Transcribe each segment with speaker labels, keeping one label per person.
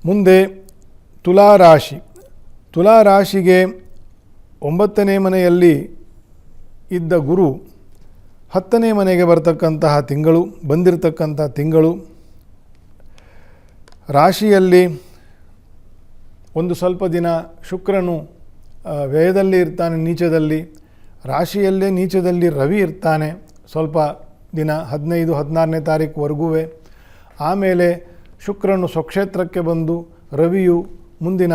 Speaker 1: ಮುಂದೆ ತುಲಾರಾಶಿ. ತುಲಾರಾಶಿಗೆ 9ನೇ ಮನೆಯಲ್ಲಿ ಇದ್ದ ಗುರು 10ನೇ ಮನೆಗೆ ಬಂದಿರತಕ್ಕಂತಹ ತಿಂಗಳು ರಾಶಿಯಲ್ಲಿ ಒಂದು ಸ್ವಲ್ಪ ದಿನ ಶುಕ್ರನು ವ್ಯಯದಲ್ಲಿ ಇರ್ತಾನೆ, ನೀಚದಲ್ಲಿ. ರಾಶಿಯಲ್ಲೇ ನೀಚದಲ್ಲಿ ರವಿ ಇರ್ತಾನೆ ಸ್ವಲ್ಪ ದಿನ, 15-16ನೇ ತಾರೀಕುವರೆಗೂ. ಆಮೇಲೆ ಶುಕ್ರನು ಸ್ವಕ್ಷೇತ್ರಕ್ಕೆ ಬಂದು ರವಿಯು ಮುಂದಿನ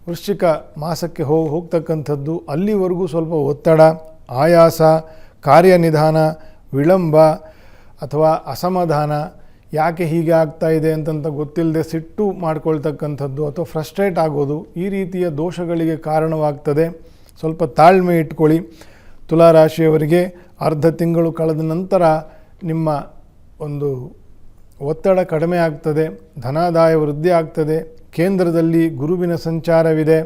Speaker 1: ವೃಶ್ಚಿಕ ಮಾಸಕ್ಕೆ ಹೋಗ್ತಕ್ಕಂಥದ್ದು. ಅಲ್ಲಿವರೆಗೂ ಸ್ವಲ್ಪ ಒತ್ತಡ, ಆಯಾಸ, ಕಾರ್ಯನಿಧಾನ, ವಿಳಂಬ ಅಥವಾ ಅಸಮಾಧಾನ, ಯಾಕೆ ಹೀಗೆ ಆಗ್ತಾ ಇದೆ ಅಂತಂತ ಗೊತ್ತಿಲ್ಲದೆ ಸಿಟ್ಟು ಮಾಡ್ಕೊಳ್ತಕ್ಕಂಥದ್ದು ಅಥವಾ ಫ್ರಸ್ಟ್ರೇಟ್ ಆಗೋದು, ಈ ರೀತಿಯ ದೋಷಗಳಿಗೆ ಕಾರಣವಾಗ್ತದೆ. ಸ್ವಲ್ಪ ತಾಳ್ಮೆ ಇಟ್ಕೊಳ್ಳಿ. ತುಲಾರಾಶಿಯವರಿಗೆ ಅರ್ಧ ತಿಂಗಳು ಕಳೆದ ನಂತರ ನಿಮ್ಮ ಒಂದು ಒತ್ತಡ ಕಡಿಮೆ ಆಗ್ತದೆ, ಧನಾದಾಯ ವೃದ್ಧಿ ಆಗ್ತದೆ. ಕೇಂದ್ರದಲ್ಲಿ ಗುರುವಿನ ಸಂಚಾರವಿದೆ,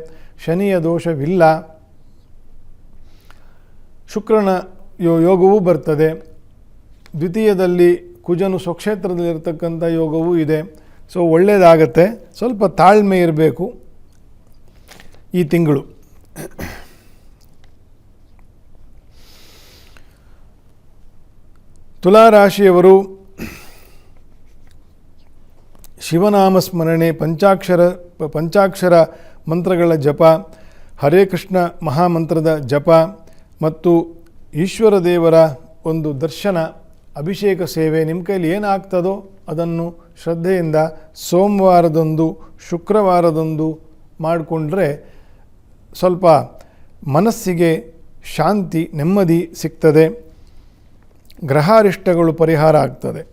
Speaker 1: ಶನಿಯ ದೋಷವಿಲ್ಲ, ಶುಕ್ರನ ಯೋಗವೂ ಬರ್ತದೆ. ದ್ವಿತೀಯದಲ್ಲಿ ಕುಜನು ಸ್ವಕ್ಷೇತ್ರದಲ್ಲಿರ್ತಕ್ಕಂಥ ಯೋಗವೂ ಇದೆ. ಸೊ ಒಳ್ಳೆಯದಾಗತ್ತೆ. ಸ್ವಲ್ಪ ತಾಳ್ಮೆ ಇರಬೇಕು ಈ ತಿಂಗಳು. ತುಲಾರಾಶಿಯವರು ಶಿವನಾಮ ಸ್ಮರಣೆ, ಪಂಚಾಕ್ಷರ ಮಂತ್ರಗಳ ಜಪ, ಹರೇ ಕೃಷ್ಣ ಮಹಾಮಂತ್ರದ ಜಪ ಮತ್ತು ಈಶ್ವರ ದೇವರ ಒಂದು ದರ್ಶನ, ಅಭಿಷೇಕ ಸೇವೆ, ನಿಮ್ಮ ಕೈಲಿ ಏನಾಗ್ತದೋ ಅದನ್ನು ಶ್ರದ್ಧೆಯಿಂದ ಸೋಮವಾರದಂದು, ಶುಕ್ರವಾರದಂದು ಮಾಡಿಕೊಂಡ್ರೆ ಸ್ವಲ್ಪ ಮನಸ್ಸಿಗೆ ಶಾಂತಿ, ನೆಮ್ಮದಿ ಸಿಗ್ತದೆ. ಗ್ರಹಾರಿಷ್ಟಗಳು ಪರಿಹಾರ ಆಗ್ತದೆ.